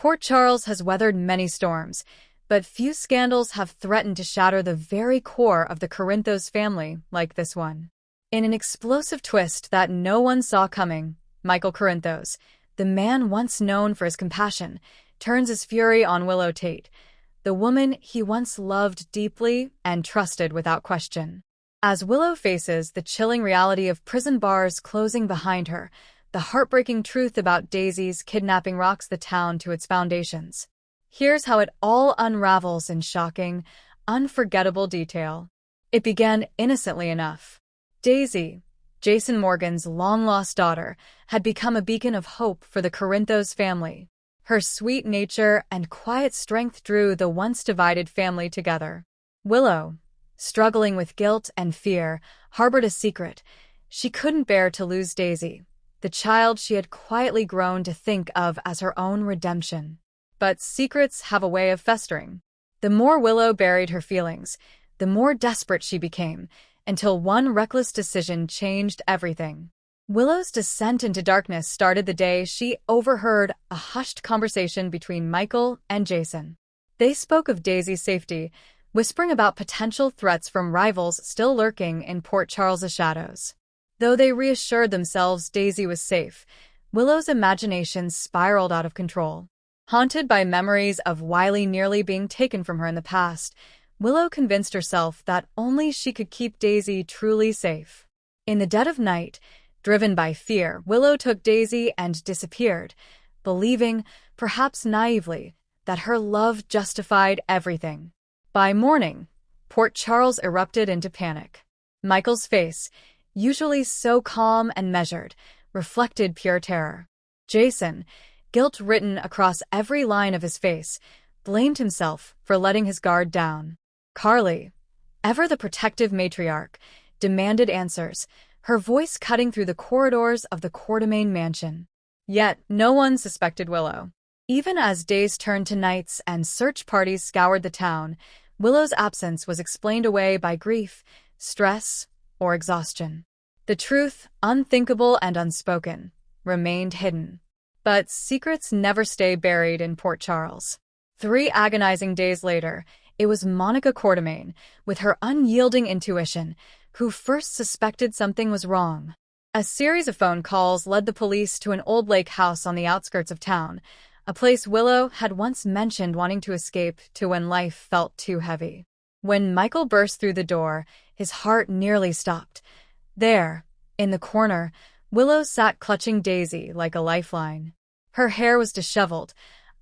Port Charles has weathered many storms, but few scandals have threatened to shatter the very core of the Corinthos family like this one. In an explosive twist that no one saw coming, Michael Corinthos, the man once known for his compassion, turns his fury on Willow Tate, the woman he once loved deeply and trusted without question. As Willow faces the chilling reality of prison bars closing behind her, the heartbreaking truth about Daisy's kidnapping rocks the town to its foundations. Here's how it all unravels in shocking, unforgettable detail. It began innocently enough. Daisy, Jason Morgan's long-lost daughter, had become a beacon of hope for the Corinthos family. Her sweet nature and quiet strength drew the once-divided family together. Willow, struggling with guilt and fear, harbored a secret. She couldn't bear to lose Daisy, the child she had quietly grown to think of as her own redemption. But secrets have a way of festering. The more Willow buried her feelings, the more desperate she became, until one reckless decision changed everything. Willow's descent into darkness started the day she overheard a hushed conversation between Michael and Jason. They spoke of Daisy's safety, whispering about potential threats from rivals still lurking in Port Charles's shadows. Though they reassured themselves Daisy was safe, Willow's imagination spiraled out of control. Haunted by memories of Wiley nearly being taken from her in the past, Willow convinced herself that only she could keep Daisy truly safe. In the dead of night, driven by fear, Willow took Daisy and disappeared, believing, perhaps naively, that her love justified everything. By morning, Port Charles erupted into panic. Michael's face, usually so calm and measured, reflected pure terror. Jason, guilt written across every line of his face, blamed himself for letting his guard down. Carly, ever the protective matriarch, demanded answers, her voice cutting through the corridors of the Quartermain mansion. Yet no one suspected Willow. Even as days turned to nights and search parties scoured the town, Willow's absence was explained away by grief, stress, or exhaustion. The truth, unthinkable and unspoken, remained hidden. But secrets never stay buried in Port Charles. 3 agonizing days later, it was Monica Quartermain, with her unyielding intuition, who first suspected something was wrong. A series of phone calls led the police to an old lake house on the outskirts of town, a place Willow had once mentioned wanting to escape to when life felt too heavy. When Michael burst through the door, his heart nearly stopped. There, in the corner, Willow sat clutching Daisy like a lifeline. Her hair was disheveled,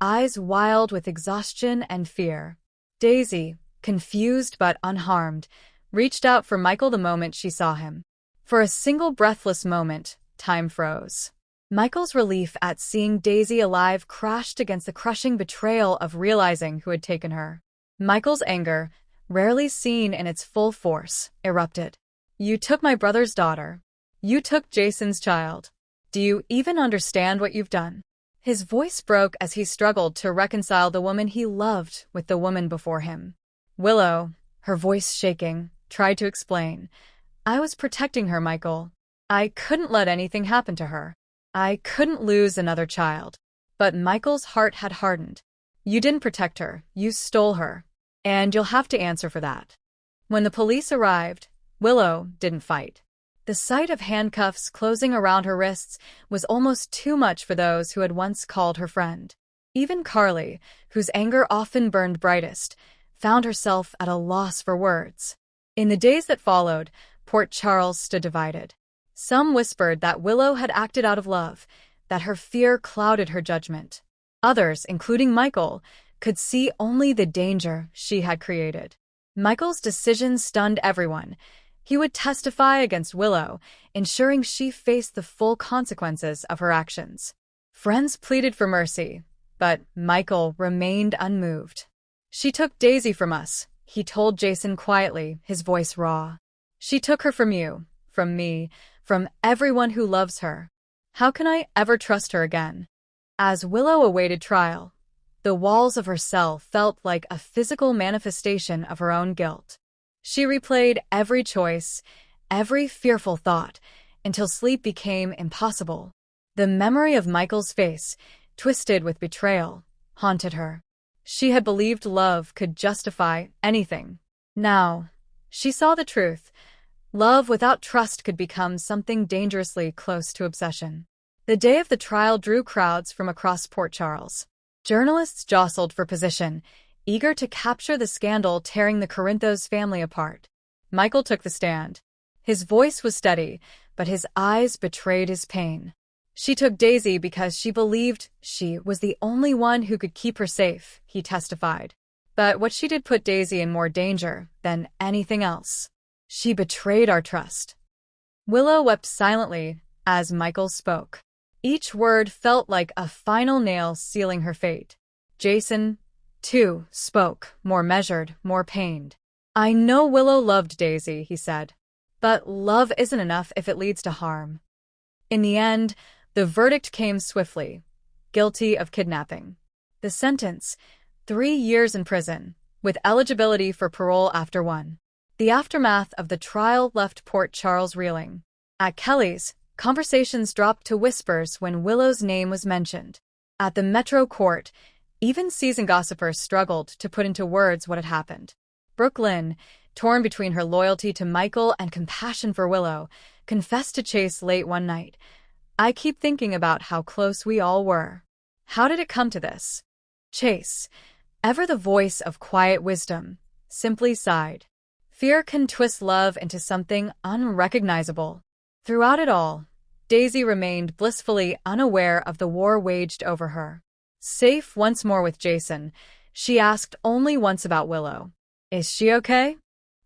eyes wild with exhaustion and fear. Daisy, confused but unharmed, reached out for Michael the moment she saw him. For a single breathless moment, time froze. Michael's relief at seeing Daisy alive crashed against the crushing betrayal of realizing who had taken her. Michael's anger, rarely seen in its full force, erupted. "You took my brother's daughter. You took Jason's child. Do you even understand what you've done?" His voice broke as he struggled to reconcile the woman he loved with the woman before him. Willow, her voice shaking, tried to explain. "I was protecting her, Michael. I couldn't let anything happen to her. I couldn't lose another child." But Michael's heart had hardened. "You didn't protect her, you stole her. And you'll have to answer for that." When the police arrived, Willow didn't fight. The sight of handcuffs closing around her wrists was almost too much for those who had once called her friend. Even Carly, whose anger often burned brightest, found herself at a loss for words. In the days that followed, Port Charles stood divided. Some whispered that Willow had acted out of love, that her fear clouded her judgment. Others, including Michael, could see only the danger she had created. Michael's decision stunned everyone. He would testify against Willow, ensuring she faced the full consequences of her actions. Friends pleaded for mercy, but Michael remained unmoved. "She took Daisy from us," he told Jason quietly, his voice raw. "She took her from you, from me, from everyone who loves her. How can I ever trust her again?" As Willow awaited trial, the walls of her cell felt like a physical manifestation of her own guilt. She replayed every choice, every fearful thought, until sleep became impossible. The memory of Michael's face, twisted with betrayal, haunted her. She had believed love could justify anything. Now, she saw the truth. Love without trust could become something dangerously close to obsession. The day of the trial drew crowds from across Port Charles. Journalists jostled for position, eager to capture the scandal tearing the Corinthos family apart. Michael took the stand. His voice was steady, but his eyes betrayed his pain. She took Daisy because she believed she was the only one who could keep her safe, he testified. But what she did put Daisy in more danger than anything else. She betrayed our trust. Willow wept silently as Michael spoke. Each word felt like a final nail sealing her fate. Jason, too, spoke, more measured, more pained. I know Willow loved Daisy, he said. But love isn't enough if it leads to harm. In the end, the verdict came swiftly. Guilty of kidnapping. The sentence, 3 years in prison, with eligibility for parole after 1. The aftermath of the trial left Port Charles reeling. At Kelly's, conversations dropped to whispers when Willow's name was mentioned. At the Metro Court, even seasoned gossipers struggled to put into words what had happened. Brooklyn, torn between her loyalty to Michael and compassion for Willow, confessed to Chase late one night. I keep thinking about how close we all were. How did it come to this? Chase, ever the voice of quiet wisdom, simply sighed. Fear can twist love into something unrecognizable. Throughout it all, Daisy remained blissfully unaware of the war waged over her. Safe once more with Jason, she asked only once about Willow. Is she okay?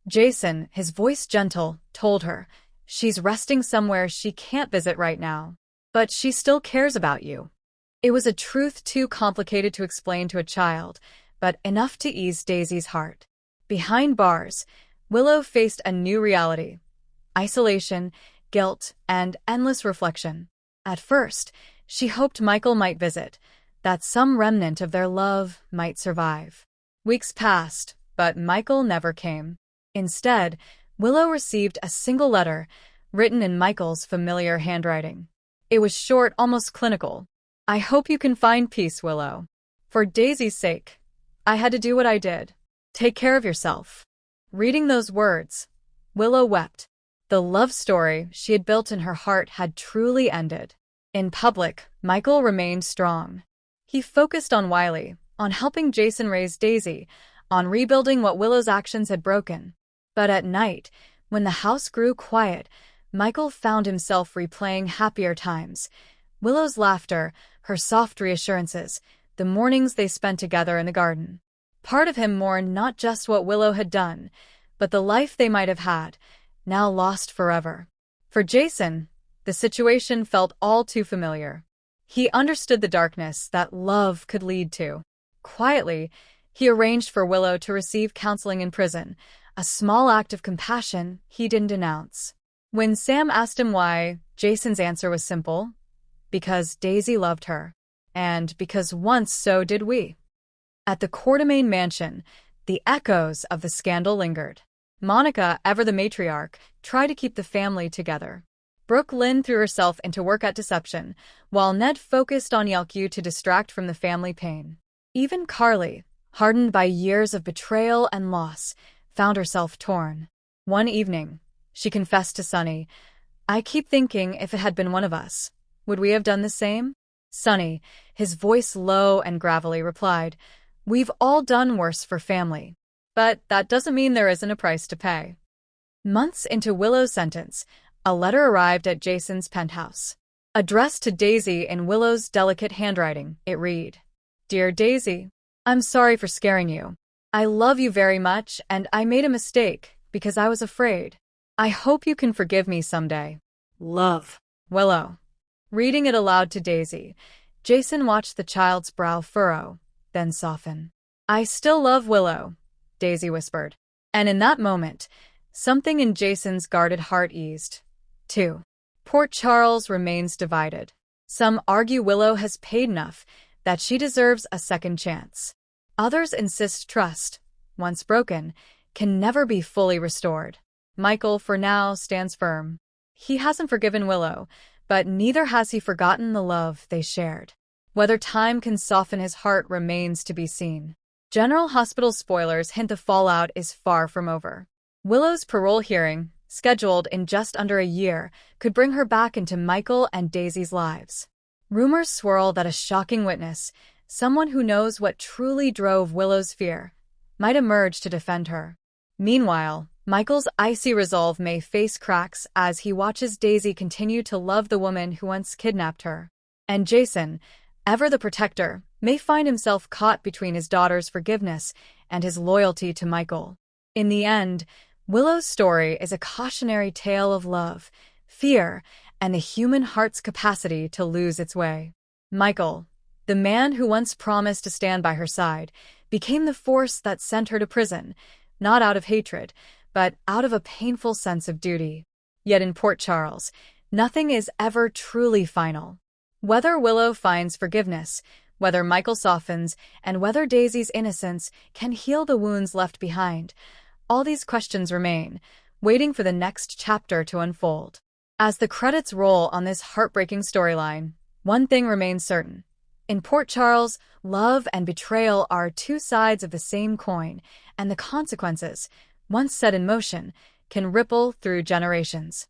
Jason, his voice gentle, told her, she's resting somewhere she can't visit right now. But she still cares about you. It was a truth too complicated to explain to a child, but enough to ease Daisy's heart. Behind bars, Willow faced a new reality. Isolation, guilt, and endless reflection. At first, she hoped Michael might visit, that some remnant of their love might survive. Weeks passed, but Michael never came. Instead, Willow received a single letter, written in Michael's familiar handwriting. It was short, almost clinical. I hope you can find peace, Willow. For Daisy's sake, I had to do what I did. Take care of yourself. Reading those words, Willow wept. The love story she had built in her heart had truly ended. In public, Michael remained strong. He focused on Wiley, on helping Jason raise Daisy, on rebuilding what Willow's actions had broken. But at night, when the house grew quiet, Michael found himself replaying happier times. Willow's laughter, her soft reassurances, the mornings they spent together in the garden. Part of him mourned not just what Willow had done, but the life they might have had, now lost forever. For Jason, the situation felt all too familiar. He understood the darkness that love could lead to. Quietly, he arranged for Willow to receive counseling in prison, a small act of compassion he didn't announce. When Sam asked him why, Jason's answer was simple. Because Daisy loved her. And because once so did we. At the Quartermain mansion, the echoes of the scandal lingered. Monica, ever the matriarch, tried to keep the family together. Brooke Lynn threw herself into work at deception, while Ned focused on Yelku to distract from the family pain. Even Carly, hardened by years of betrayal and loss, found herself torn. One evening, she confessed to Sonny, I keep thinking if it had been one of us, would we have done the same? Sonny, his voice low and gravelly, replied, We've all done worse for family. But that doesn't mean there isn't a price to pay. Months into Willow's sentence, a letter arrived at Jason's penthouse. Addressed to Daisy in Willow's delicate handwriting, it read, Dear Daisy, I'm sorry for scaring you. I love you very much, and I made a mistake because I was afraid. I hope you can forgive me someday. Love. Willow. Reading it aloud to Daisy, Jason watched the child's brow furrow, then soften. I still love Willow, Daisy whispered. And in that moment, something in Jason's guarded heart eased. 2. Port Charles remains divided. Some argue Willow has paid enough, that she deserves a second chance. Others insist trust, once broken, can never be fully restored. Michael, for now, stands firm. He hasn't forgiven Willow, but neither has he forgotten the love they shared. Whether time can soften his heart remains to be seen. General Hospital spoilers hint the fallout is far from over. Willow's parole hearing, scheduled in just under a year, could bring her back into Michael and Daisy's lives. Rumors swirl that a shocking witness, someone who knows what truly drove Willow's fear, might emerge to defend her. Meanwhile, Michael's icy resolve may face cracks as he watches Daisy continue to love the woman who once kidnapped her. And Jason, ever the protector, may find himself caught between his daughter's forgiveness and his loyalty to Michael. In the end, Willow's story is a cautionary tale of love, fear, and the human heart's capacity to lose its way. Michael, the man who once promised to stand by her side, became the force that sent her to prison, not out of hatred, but out of a painful sense of duty. Yet in Port Charles, nothing is ever truly final. Whether Willow finds forgiveness, whether Michael softens, and whether Daisy's innocence can heal the wounds left behind, all these questions remain, waiting for the next chapter to unfold. As the credits roll on this heartbreaking storyline, one thing remains certain. In Port Charles, love and betrayal are two sides of the same coin, and the consequences, once set in motion, can ripple through generations.